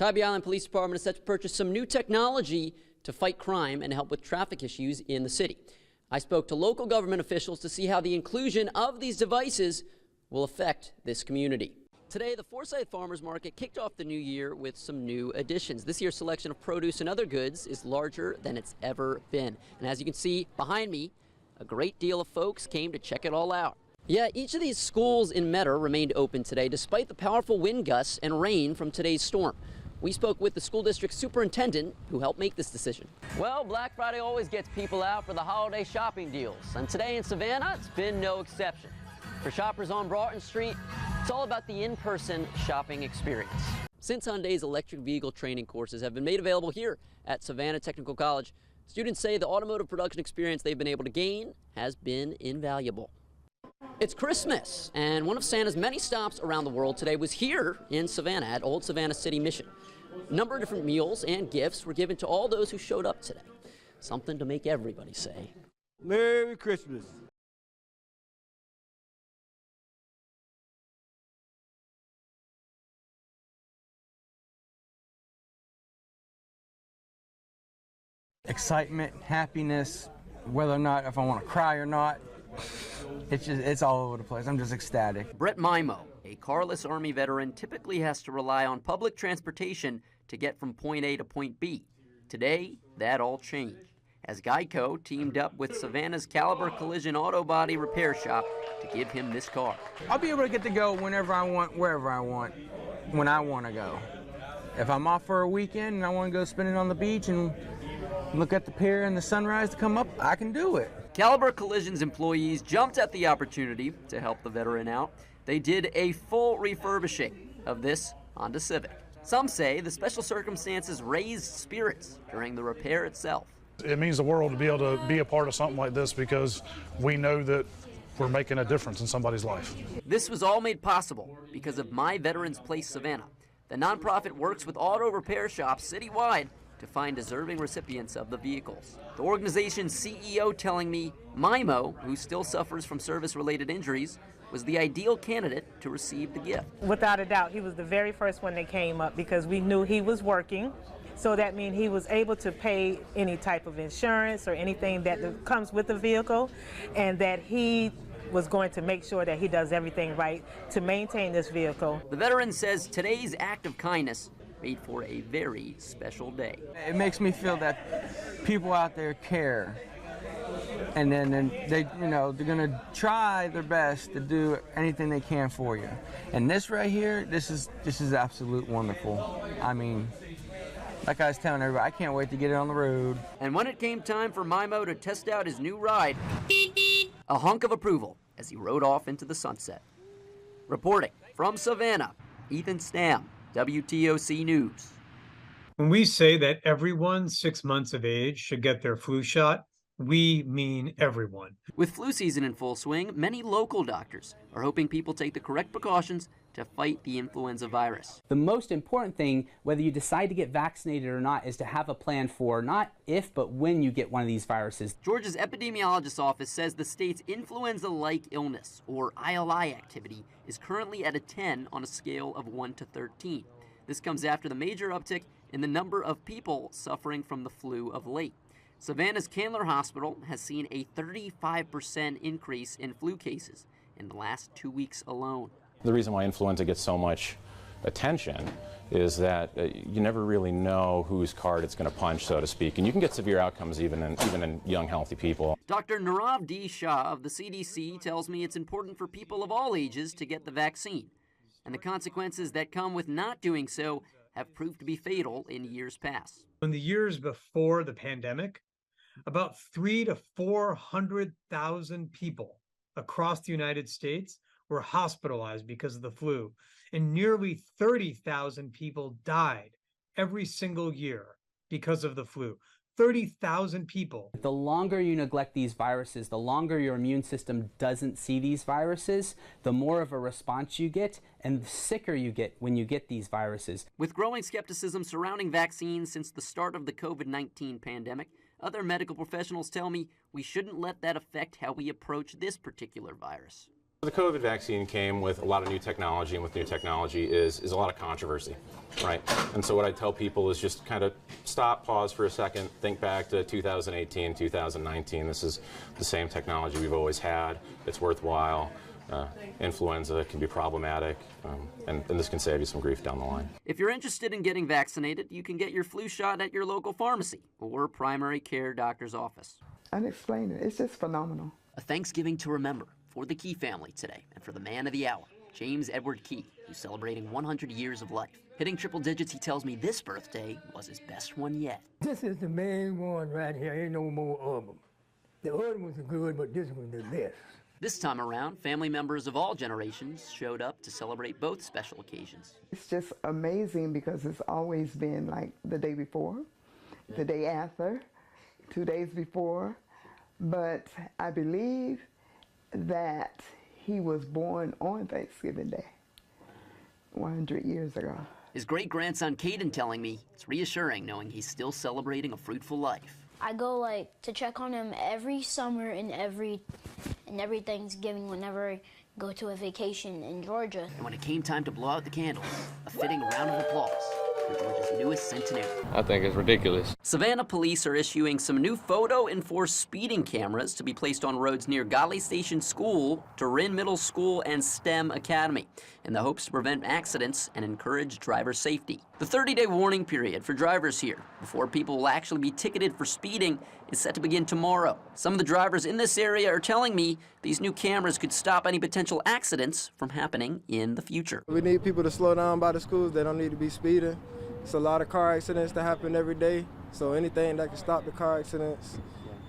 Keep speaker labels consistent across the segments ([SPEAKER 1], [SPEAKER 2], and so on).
[SPEAKER 1] Tybee Island Police Department is set to purchase some new technology to fight crime and help with traffic issues in the city. I spoke to local government officials to see how the inclusion of these devices will affect this community. Today, the Forsyth Farmers Market kicked off the new year with some new additions. This year's selection of produce and other goods is larger than it's ever been. And as you can see behind me, a great deal of folks came to check it all out. Yeah, each of these schools in Metter remained open today despite the powerful wind gusts and rain from today's storm. We spoke with the school district superintendent who helped make this decision. Well, Black Friday always gets people out for the holiday shopping deals. And today in Savannah, it's been no exception. For shoppers on Broughton Street, it's all about the in-person shopping experience. Since Hyundai's electric vehicle training courses have been made available here at Savannah Technical College, students say the automotive production experience they've been able to gain has been invaluable. It's Christmas, and one of Santa's many stops around the world today was here in Savannah at Old Savannah City Mission. A number of different meals and gifts were given to all those who showed up today. Something to make everybody say,
[SPEAKER 2] Merry Christmas.
[SPEAKER 3] Excitement, happiness, whether or not if I want to cry or not. It's all over the place. I'm just ecstatic.
[SPEAKER 1] Brett Mimo, a carless Army veteran, typically has to rely on public transportation to get from point A to point B. Today, that all changed, as Geico teamed up with Savannah's Caliber Collision Auto Body Repair Shop to give him this car.
[SPEAKER 3] I'll be able to get to go whenever I want, wherever I want, when I want to go. If I'm off for a weekend and I want to go spend it on the beach and look at the pier and the sunrise to come up, I can do it.
[SPEAKER 1] Caliber Collision's employees jumped at the opportunity to help the veteran out. They did a full refurbishing of this Honda Civic. Some say the special circumstances raised spirits during the repair itself.
[SPEAKER 4] It means the world to be able to be a part of something like this because we know that we're making a difference in somebody's life.
[SPEAKER 1] This was all made possible because of My Veterans Place Savannah. The nonprofit works with auto repair shops citywide to find deserving recipients of the vehicles. The organization's CEO telling me Mimo, who still suffers from service-related injuries, was the ideal candidate to receive the gift.
[SPEAKER 5] Without a doubt, he was the very first one that came up because we knew he was working. So that means he was able to pay any type of insurance or anything that comes with the vehicle, and that he was going to make sure that he does everything right to maintain this vehicle.
[SPEAKER 1] The veteran says today's act of kindness made for a very special day.
[SPEAKER 3] It makes me feel that people out there care, and then they, they're gonna try their best to do anything they can for you. And this right here, this is absolute wonderful. I mean, like I was telling everybody, I can't wait to get it on the road.
[SPEAKER 1] And when it came time for Mimo to test out his new ride, a hunk of approval as he rode off into the sunset. Reporting from Savannah, Ethan Stamm, WTOC News.
[SPEAKER 6] When we say that everyone 6 months of age should get their flu shot, we mean everyone.
[SPEAKER 1] With flu season in full swing, many local doctors are hoping people take the correct precautions to fight the influenza virus.
[SPEAKER 7] The most important thing, whether you decide to get vaccinated or not, is to have a plan for not if, but when you get one of these viruses.
[SPEAKER 1] Georgia's epidemiologist's office says the state's influenza-like illness, or ILI activity, is currently at a 10 on a scale of 1 to 13. This comes after the major uptick in the number of people suffering from the flu of late. Savannah's Candler Hospital has seen a 35% increase in flu cases in the last 2 weeks alone.
[SPEAKER 8] The reason why influenza gets so much attention is that you never really know whose card it's going to punch, so to speak, and you can get severe outcomes even in young, healthy people.
[SPEAKER 1] Dr. Nirav D. Shah of the CDC tells me it's important for people of all ages to get the vaccine, and the consequences that come with not doing so have proved to be fatal in years past.
[SPEAKER 6] In the years before the pandemic, about 300,000 to 400,000 people across the United States were hospitalized because of the flu, and nearly 30,000 people died every single year because of the flu. 30,000 people.
[SPEAKER 7] The longer you neglect these viruses, the longer your immune system doesn't see these viruses, the more of a response you get and the sicker you get when you get these viruses.
[SPEAKER 1] With growing skepticism surrounding vaccines since the start of the COVID-19 pandemic, other medical professionals tell me we shouldn't let that affect how we approach this particular virus.
[SPEAKER 8] The COVID vaccine came with a lot of new technology, and with new technology is a lot of controversy, right? And so what I tell people is just kind of stop, pause for a second, think back to 2018, 2019. This is the same technology we've always had. It's worthwhile. Influenza can be problematic, and this can save you some grief down the line.
[SPEAKER 1] If you're interested in getting vaccinated, you can get your flu shot at your local pharmacy or primary care doctor's office.
[SPEAKER 9] Unexplained. It's just phenomenal.
[SPEAKER 1] A Thanksgiving to remember for the Key family today, and for the man of the hour, James Edward Key, who's celebrating 100 years of life. Hitting triple digits, he tells me this birthday was his best one yet.
[SPEAKER 10] This is the main one right here. Ain't no more of them. The other ones are good, but this one's the best.
[SPEAKER 1] This time around, family members of all generations showed up to celebrate both special occasions.
[SPEAKER 9] It's just amazing because it's always been like the day before, the day after, 2 days before. But I believe that he was born on Thanksgiving Day 100 years ago.
[SPEAKER 1] His great-grandson Caden telling me it's reassuring knowing he's still celebrating a fruitful life.
[SPEAKER 11] I go to check on him every summer and every Thanksgiving whenever I go to a vacation in Georgia.
[SPEAKER 1] And when it came time to blow out the candles, a fitting round of applause for Georgia's newest centenarian.
[SPEAKER 12] I think it's ridiculous.
[SPEAKER 1] Savannah police are issuing some new photo-enforced speeding cameras to be placed on roads near Golly Station School, Turin Middle School, and Stamm Academy in the hopes to prevent accidents and encourage driver safety. The 30-day warning period for drivers here before people will actually be ticketed for speeding is set to begin tomorrow. Some of the drivers in this area are telling me these new cameras could stop any potential accidents from happening in the future.
[SPEAKER 2] We need people to slow down by the schools. They don't need to be speeding. It's a lot of car accidents that happen every day, so anything that can stop the car accidents,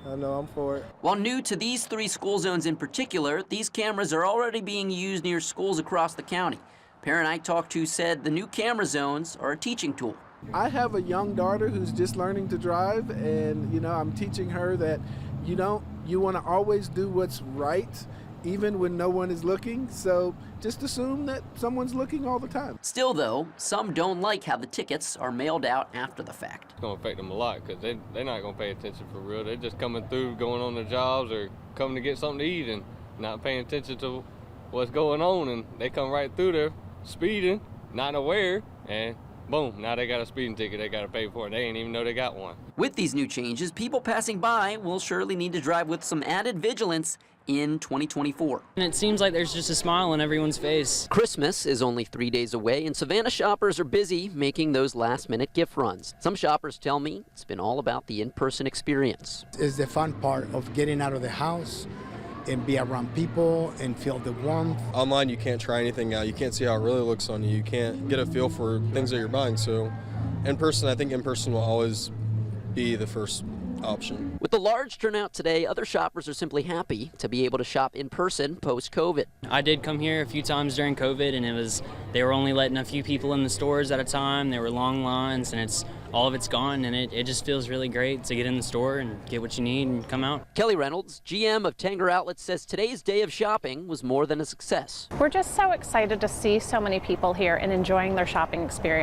[SPEAKER 2] I know I'm for it.
[SPEAKER 1] While new to these 3 school zones in particular, these cameras are already being used near schools across the county. A parent I talked to said the new camera zones are a teaching tool.
[SPEAKER 13] I have a young daughter who's just learning to drive, and I'm teaching her that you want to always do what's right even when no one is looking, so just assume that someone's looking all the time.
[SPEAKER 1] Still though, some don't like how the tickets are mailed out after the fact.
[SPEAKER 12] It's going to affect them a lot because they're not going to pay attention for real. They're just coming through, going on their jobs or coming to get something to eat and not paying attention to what's going on, and they come right through there speeding, not aware, and boom, now they got a speeding ticket they got to pay for it. They ain't even know they got one. With these new changes, people passing by will surely need to drive with some added vigilance in 2024.
[SPEAKER 14] And it seems like there's just a smile on everyone's face.
[SPEAKER 1] Christmas is only 3 days away, and Savannah shoppers are busy making those last-minute gift runs. Some shoppers tell me it's been all about the in-person experience.
[SPEAKER 15] It's the fun part of getting out of the house and be around people and feel the warmth.
[SPEAKER 16] Online, you can't try anything out. You can't see how it really looks on you. You can't get a feel for things that you're buying. So in person, I think in person will always be the first option.
[SPEAKER 1] With the large turnout today, other shoppers are simply happy to be able to shop in person post-COVID.
[SPEAKER 14] I did come here a few times during COVID, and they were only letting a few people in the stores at a time. There were long lines, and all of it's gone, and it just feels really great to get in the store and get what you need and come out.
[SPEAKER 1] Kelly Reynolds, GM of Tanger Outlets, says today's day of shopping was more than a success.
[SPEAKER 17] We're just so excited to see so many people here and enjoying their shopping experience.